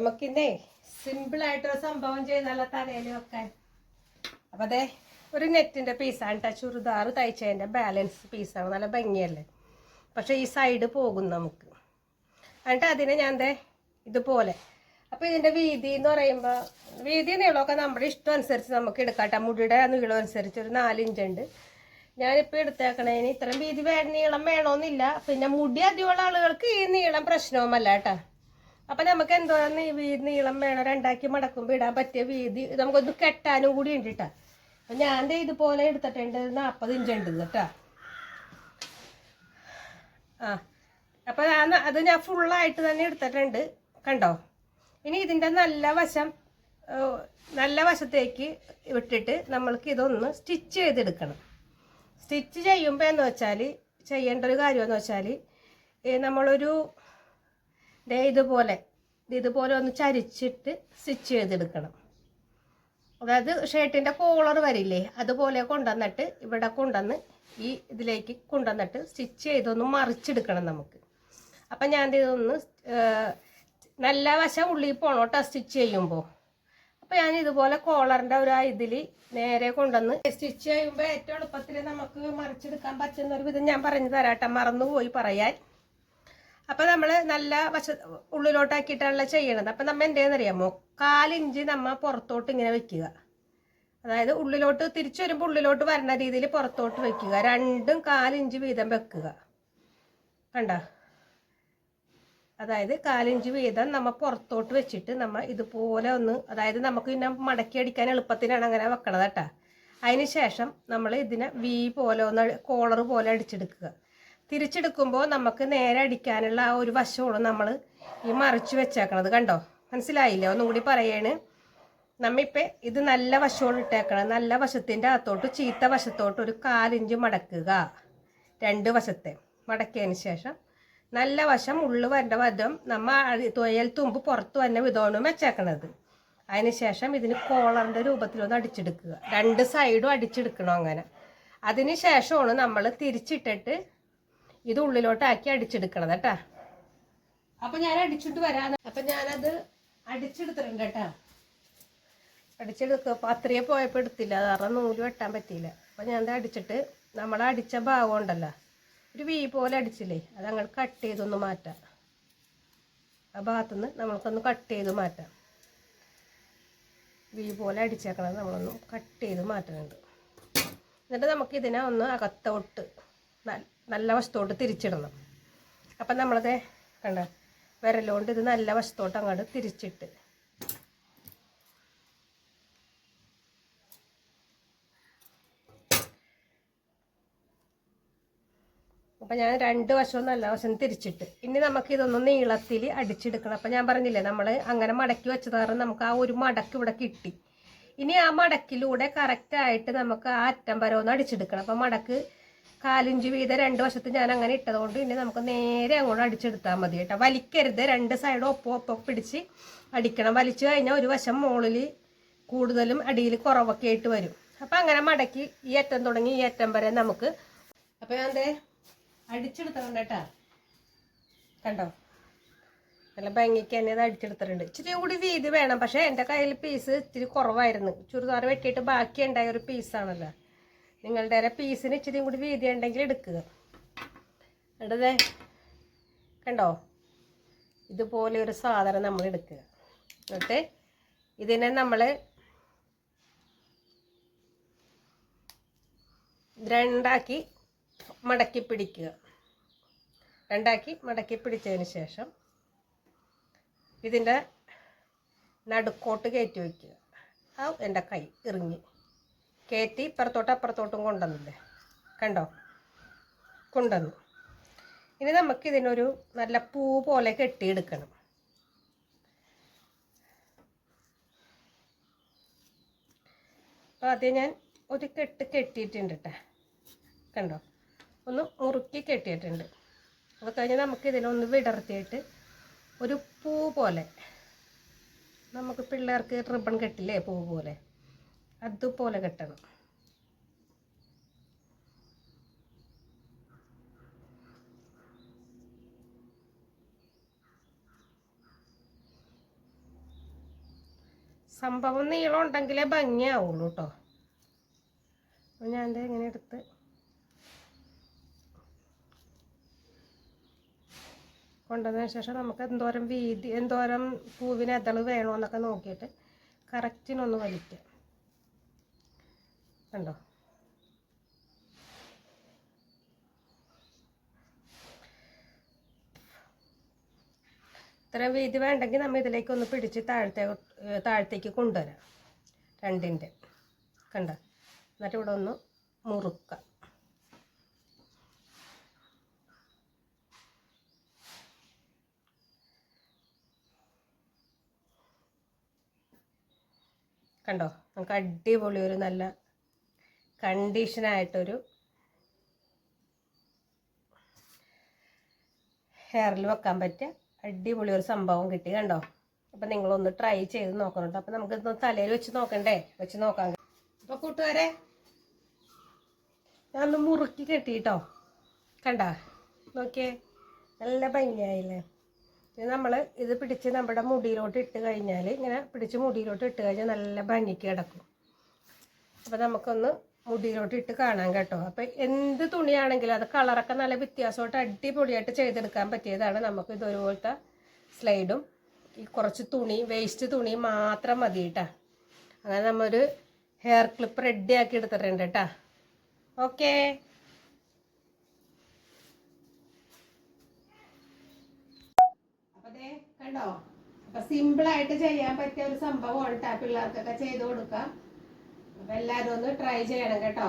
നമുക്കിന്നേ സിമ്പിളായിട്ടൊരു സംഭവം ചെയ്താലോ തലയിൽ വെക്കാൻ. അപ്പം അതെ ഒരു നെറ്റിൻ്റെ പീസാണ് കേട്ടോ. ചുരിദാർ തയ്ച്ചതിൻ്റെ ബാലൻസ് പീസാണ്. നല്ല ഭംഗിയല്ലേ, പക്ഷേ ഈ സൈഡ് പോകും നമുക്ക്. എന്നിട്ട് അതിനെ ഞാൻ ഇതുപോലെ. അപ്പോൾ ഇതിൻ്റെ വീതി എന്ന് പറയുമ്പോൾ വീതി നീളമൊക്കെ നമ്മുടെ ഇഷ്ടം അനുസരിച്ച് നമുക്ക് എടുക്കാട്ടോ. മുടിയുടെ നീളം അനുസരിച്ച് ഒരു 4 ഇഞ്ച് ഉണ്ട് ഞാനിപ്പോൾ എടുത്തേക്കണേന്. ഇത്രയും വീതി നീളം വേണമെന്നില്ല. പിന്നെ മുടി അധികമുള്ള ആളുകൾക്ക് ഈ നീളം പ്രശ്നവുമല്ല കേട്ടോ. അപ്പം നമുക്ക് എന്തോരം നീളം വേണം, 2 മടക്കുമ്പോൾ ഇടാൻ പറ്റിയ വീതി നമുക്കൊന്ന് കെട്ടാനും കൂടി ഉണ്ട് കേട്ടോ. അപ്പം ഞാൻ ഇതുപോലെ എടുത്തിട്ടുണ്ട്. 40 ഇഞ്ച് ഉണ്ട് കേട്ടോ. അപ്പം അത് ഞാൻ ഫുള്ളായിട്ട് തന്നെ എടുത്തിട്ടുണ്ട് കണ്ടോ. ഇനി ഇതിൻ്റെ നല്ല വശത്തേക്ക് വിട്ടിട്ട് നമ്മൾക്ക് ഇതൊന്ന് സ്റ്റിച്ച് ചെയ്തെടുക്കണം. സ്റ്റിച്ച് ചെയ്യുമ്പോൾ എന്ന് വെച്ചാൽ ചെയ്യേണ്ട ഒരു കാര്യമെന്ന് വെച്ചാൽ നമ്മളൊരു ഇതുപോലെ ഒന്ന് ചരിച്ചിട്ട് സ്റ്റിച്ച് ചെയ്തെടുക്കണം. അതായത് ഷർട്ടിൻ്റെ കോളർ വരില്ലേ, അതുപോലെ കൊണ്ടുവന്നിട്ട് ഇവിടെ കൊണ്ടുവന്ന് ഈ ഇതിലേക്ക് കൊണ്ടുവന്നിട്ട് സ്റ്റിച്ച് ചെയ്തൊന്ന് മറിച്ചെടുക്കണം നമുക്ക്. അപ്പം ഞാൻ ഇതൊന്ന് നല്ല വശം ഉള്ളിൽ പോകണം കേട്ടോ സ്റ്റിച്ച് ചെയ്യുമ്പോൾ. അപ്പോൾ ഞാൻ ഇതുപോലെ കോളറിൻ്റെ ഒരു ഇതിൽ നേരെ കൊണ്ടുവന്ന് സ്റ്റിച്ച് ചെയ്യുമ്പോൾ ഏറ്റവും എളുപ്പത്തിൽ നമുക്ക് മറിച്ചെടുക്കാൻ പറ്റുന്ന ഒരു വിധം ഞാൻ പറഞ്ഞു തരാട്ടെ, മറന്നുപോയി പറയാൻ. അപ്പം നമ്മൾ നല്ല ഉള്ളിലോട്ടാക്കിയിട്ടാണല്ലോ ചെയ്യണത്. അപ്പം നമ്മൾ എന്തേന്നറിയാമോ, 4 ഇഞ്ച് നമ്മൾ പുറത്തോട്ട് ഇങ്ങനെ വെക്കുക. അതായത് ഉള്ളിലോട്ട് തിരിച്ചു വരുമ്പോൾ ഉള്ളിലോട്ട് വരുന്ന രീതിയിൽ പുറത്തോട്ട് വെക്കുക. രണ്ടും 4 ഇഞ്ച് വീതം വെക്കുക കണ്ട. അതായത് 4 ഇഞ്ച് വീതം നമ്മൾ പുറത്തോട്ട് വെച്ചിട്ട് നമ്മൾ ഇതുപോലെ ഒന്ന്, അതായത് നമുക്ക് പിന്നെ മടക്കി അടിക്കാൻ എളുപ്പത്തിനാണ് അങ്ങനെ വെക്കണത് കേട്ടോ. അതിന് ശേഷം നമ്മൾ ഇതിനെ പോലെ ഒന്ന് കോളർ പോലെ അടിച്ചെടുക്കുക. തിരിച്ചെടുക്കുമ്പോൾ നമുക്ക് നേരെ അടിക്കാനുള്ള ആ ഒരു വശമാണ് നമ്മൾ ഈ മറിച്ച് വെച്ചേക്കണത് കണ്ടോ. മനസ്സിലായില്ലേ? ഒന്നും കൂടി പറയാണ്. നമ്മിപ്പോൾ ഇത് നല്ല വശമാണ് ഇട്ടേക്കണം. നല്ല വശത്തിൻ്റെ അകത്തോട്ട് ചീത്ത വശത്തോട്ട് ഒരു 4 ഇഞ്ച് മടക്കുക. 2 വശത്തെ മടക്കിയതിന് ശേഷം നല്ല വശം ഉള്ളു വരേണ്ട വിധം നമ്മൾ തൊയൽ തുമ്പ് പുറത്ത് തന്നെ വിധമാണ് വെച്ചേക്കണത്. അതിന് ശേഷം ഇതിന് കോളറിൻ്റെ രൂപത്തിലൊന്ന് അടിച്ചെടുക്കുക. 2 സൈഡും അടിച്ചെടുക്കണം അങ്ങനെ. അതിന് ശേഷമാണ് നമ്മൾ തിരിച്ചിട്ടിട്ട് ഇത് ഉള്ളിലോട്ടാക്കി അടിച്ചെടുക്കണത് കേട്ടാ. അപ്പം ഞാൻ അടിച്ചിട്ട് വരാം. അപ്പം ഞാനത് അടിച്ചെടുത്തിട്ടുണ്ട് കേട്ടാ. അടിച്ചെടുക്കുക അത്രയേ പോയപ്പോൾ എടുത്തില്ല, അത് കാരണം നൂല് വെട്ടാൻ പറ്റിയില്ല. അപ്പം ഞാൻ അടിച്ചിട്ട് നമ്മൾ അടിച്ച ഭാഗം ഉണ്ടല്ലോ, ഒരു വി പോലെ അടിച്ചില്ലേ, അത് അങ്ങോട്ട് കട്ട് ചെയ്തൊന്ന് മാറ്റാം. ആ ഭാഗത്തുനിന്ന് നമ്മൾക്കൊന്ന് കട്ട് ചെയ്ത് മാറ്റാം. വി പോലെ അടിച്ചേക്കണത് നമ്മളൊന്ന് കട്ട് ചെയ്ത് മാറ്റുന്നുണ്ട്. എന്നിട്ട് നമുക്കിതിനെ ഒന്ന് അകത്തോട്ട് നല്ല വശത്തോട്ട് തിരിച്ചിടണം. അപ്പം നമ്മളത് കണ്ട വിരലുകൊണ്ട് ഇത് നല്ല വശത്തോട്ട് അങ്ങോട്ട് തിരിച്ചിട്ട് അപ്പം ഞാൻ 2 വശവും നല്ല വശം തിരിച്ചിട്ട് ഇനി നമുക്കിതൊന്ന് നീളത്തിൽ അടിച്ചെടുക്കണം. അപ്പം ഞാൻ പറഞ്ഞില്ലേ നമ്മൾ അങ്ങനെ മടക്കി വെച്ചത് കാരണം നമുക്ക് ആ ഒരു മടക്ക് ഇവിടെ കിട്ടി. ഇനി ആ മടക്കിലൂടെ കറക്റ്റായിട്ട് നമുക്ക് ആ അറ്റം വരെ ഒന്ന് അടിച്ചെടുക്കണം. അപ്പം മടക്ക് 4 ഇഞ്ച് വീതം 2 വശത്ത് ഞാൻ അങ്ങനെ ഇട്ടതുകൊണ്ട് ഇനി നമുക്ക് നേരെ അങ്ങോട്ട് അടിച്ചെടുത്താൽ മതി കേട്ടോ. വലിക്കരുത്, 2 സൈഡും ഒപ്പം പിടിച്ച് അടിക്കണം. വലിച്ചു കഴിഞ്ഞാൽ ഒരു വശം മുകളിൽ കൂടുതലും അടിയിൽ കുറവൊക്കെ ആയിട്ട് വരും. അപ്പം അങ്ങനെ മടക്കി ഈ അറ്റം തുടങ്ങി ഈ അറ്റം വരെ നമുക്ക്. അപ്പം ഞാൻ അടിച്ചെടുത്തിട്ടുണ്ട് കേട്ടോ. കണ്ടോ നല്ല ഭംഗിക്ക് തന്നെ ഇത് അടിച്ചെടുത്തിട്ടുണ്ട്. ഇച്ചിരി കൂടി വീതി വേണം, പക്ഷേ എൻ്റെ കയ്യിൽ പീസ് ഇച്ചിരി കുറവായിരുന്നു. ചുരിദാർ വെട്ടിയിട്ട് ബാക്കി ഉണ്ടായ ഒരു പീസാണല്ലോ. നിങ്ങളുടെ പീസിന് ഇച്ചിരി കൂടി വീതി ഉണ്ടെങ്കിൽ എടുക്കുക. എന്നിട്ടതേ കണ്ടോ ഇതുപോലെ ഒരു സാധനം നമ്മൾ എടുക്കുക. എന്നിട്ട് ഇതിനെ നമ്മൾ 2 മടക്കി പിടിക്കുക. 2 മടക്കി പിടിച്ചതിന് ശേഷം ഇതിൻ്റെ നടുക്കോട്ട് കയറ്റി വയ്ക്കുക. എൻ്റെ കൈ ഇറങ്ങി കയറ്റി ഇപ്പുറത്തോട്ടും അപ്പുറത്തോട്ടും കൊണ്ടുവന്നില്ലേ കണ്ടോ, കൊണ്ടുവന്നു. ഇനി നമുക്കിതിനൊരു നല്ല പൂ പോലെ കെട്ടിയെടുക്കണം. അപ്പോൾ ആദ്യം ഞാൻ ഒരു കെട്ടിയിട്ടുണ്ട് കേട്ടോ. കണ്ടോ ഒന്ന് മുറുക്കി കെട്ടിയിട്ടുണ്ട്. അത് കഴിഞ്ഞ് നമുക്കിതിനൊന്ന് വിടർത്തിയിട്ട് ഒരു പൂ പോലെ, നമുക്ക് പിള്ളേർക്ക് റിബൺ കെട്ടില്ലേ പൂ പോലെ, അതുപോലെ കെട്ടണം. സംഭവം നീളം ഉണ്ടെങ്കിലേ ഭംഗിയാവുള്ളൂ കേട്ടോ. അപ്പോൾ ഞാൻ ഇങ്ങനെ എടുത്ത് കൊണ്ടുവന്നതിന് ശേഷം നമുക്ക് എന്തോരം വീതി, എന്തോരം പൂവിന് എതള് വേണമെന്നൊക്കെ നോക്കിയിട്ട് കറക്റ്റിനൊന്ന് വലിക്കാം. കണ്ടോ? ഇത്രയും വീതി വേണ്ടെങ്കിൽ നമ്മൾ ഇതിലേക്കൊന്ന് പിടിച്ച് താഴത്തേക്ക് കൊണ്ടുവരാം. രണ്ടിൻ്റെ കണ്ട. എന്നിട്ട് ഇവിടെ ഒന്ന് മുറുക്കാം. കണ്ടോ? നമുക്ക് അടിപൊളി ഒരു നല്ല കണ്ടീഷനായിട്ടൊരു ഹെയറിൽ വെക്കാൻ പറ്റിയ അടിപൊളി ഒരു സംഭവം കിട്ടി. കണ്ടോ? അപ്പം നിങ്ങളൊന്ന് ട്രൈ ചെയ്ത് നോക്കണം. അപ്പം നമുക്കിത് തലയിൽ വെച്ച് നോക്കണ്ടേ? വെച്ച് നോക്കാം. അപ്പോൾ കൂട്ടുകാരെ, ഞാൻ ഒന്ന് മുറുക്കി കെട്ടിട്ടോ. കണ്ട? നോക്കിയേ, നല്ല ഭംഗിയായില്ലേ? ഇനി നമ്മൾ ഇത് പിടിച്ച് നമ്മുടെ മുടിയിലോട്ട് ഇട്ട് കഴിഞ്ഞാൽ, ഇങ്ങനെ പിടിച്ച് മുടിയിലോട്ട് ഇട്ട് കഴിഞ്ഞാൽ നല്ല ഭംഗിക്ക് കിടക്കും. അപ്പോൾ നമുക്കൊന്ന് മുടിയിലോട്ട് ഇട്ട് കാണാം കേട്ടോ. അപ്പോൾ എന്ത് തുണിയാണെങ്കിലും അത് കളറൊക്കെ നല്ല വ്യത്യാസമായിട്ട് അടിപൊളിയായിട്ട് ചെയ്തെടുക്കാൻ പറ്റിയതാണ്. നമുക്ക് ഇതുപോലത്തെ സ്ലൈഡും ഈ കുറച്ച് തുണി, വേസ്റ്റ് തുണി മാത്രം മതി കേട്ടോ. അങ്ങനെ നമ്മൊരു ഹെയർ ക്ലിപ്പ് റെഡി ആക്കി എടുത്തിട്ടുണ്ട് കേട്ടോ. ഓക്കേ. അപ്പോൾ കണ്ടോ? അപ്പോൾ സിമ്പിളായിട്ട് ചെയ്യാൻ പറ്റിയ ഒരു സംഭവമാണ് കേട്ടോ. പിള്ളേർക്കൊക്കെ ചെയ്ത് കൊടുക്കാം. അപ്പോൾ എല്ലാവരും ഒന്ന് ട്രൈ ചെയ്യണം കേട്ടോ.